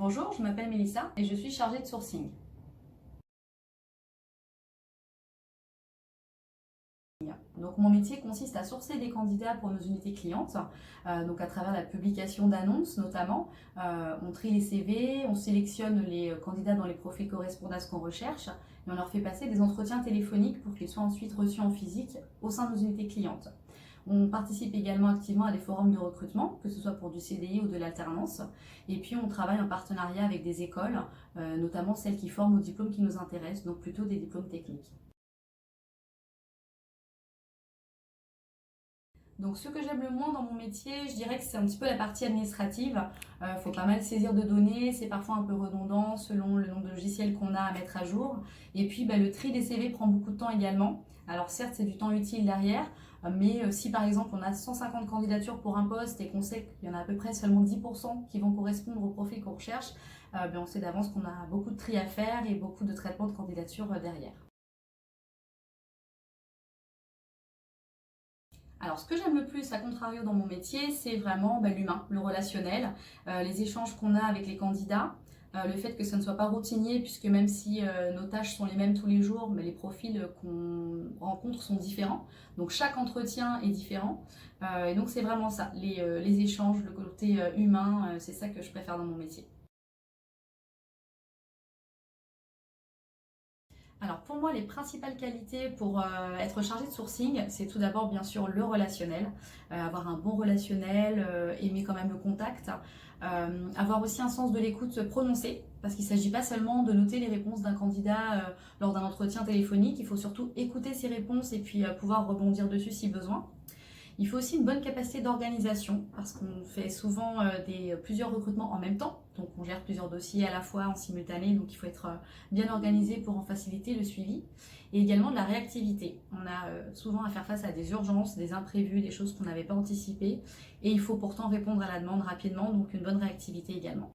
Bonjour, je m'appelle Mélissa et je suis chargée de sourcing. Donc mon métier consiste à sourcer des candidats pour nos unités clientes, donc à travers la publication d'annonces notamment. On trie les CV, on sélectionne les candidats dans les profils correspondants à ce qu'on recherche et on leur fait passer des entretiens téléphoniques pour qu'ils soient ensuite reçus en physique au sein de nos unités clientes. On participe également activement à des forums de recrutement, que ce soit pour du CDI ou de l'alternance. Et puis on travaille en partenariat avec des écoles, notamment celles qui forment aux diplômes qui nous intéressent, donc plutôt des diplômes techniques. Donc ce que j'aime le moins dans mon métier, je dirais que c'est un petit peu la partie administrative. Il faut pas mal saisir de données, c'est parfois un peu redondant selon le nombre de logiciels qu'on a à mettre à jour. Et puis le tri des CV prend beaucoup de temps également. Alors certes c'est du temps utile derrière, mais si par exemple on a 150 candidatures pour un poste et qu'on sait qu'il y en a à peu près seulement 10% qui vont correspondre au profil qu'on recherche, on sait d'avance qu'on a beaucoup de tri à faire et beaucoup de traitement de candidatures derrière. Alors, ce que j'aime le plus, à contrario, dans mon métier, c'est vraiment l'humain, le relationnel, les échanges qu'on a avec les candidats, le fait que ce ne soit pas routinier, puisque même si nos tâches sont les mêmes tous les jours, mais les profils qu'on rencontre sont différents. Donc, chaque entretien est différent. Et donc, c'est vraiment ça, les échanges, le côté humain, c'est ça que je préfère dans mon métier. Alors pour moi, les principales qualités pour être chargé de sourcing, c'est tout d'abord bien sûr le relationnel, avoir un bon relationnel, aimer quand même le contact, avoir aussi un sens de l'écoute prononcé, parce qu'il ne s'agit pas seulement de noter les réponses d'un candidat lors d'un entretien téléphonique, il faut surtout écouter ses réponses et puis pouvoir rebondir dessus si besoin. Il faut aussi une bonne capacité d'organisation parce qu'on fait souvent plusieurs recrutements en même temps. Donc on gère plusieurs dossiers à la fois en simultané, donc il faut être bien organisé pour en faciliter le suivi. Et également de la réactivité. On a souvent à faire face à des urgences, des imprévus, des choses qu'on n'avait pas anticipées. Et il faut pourtant répondre à la demande rapidement, donc une bonne réactivité également.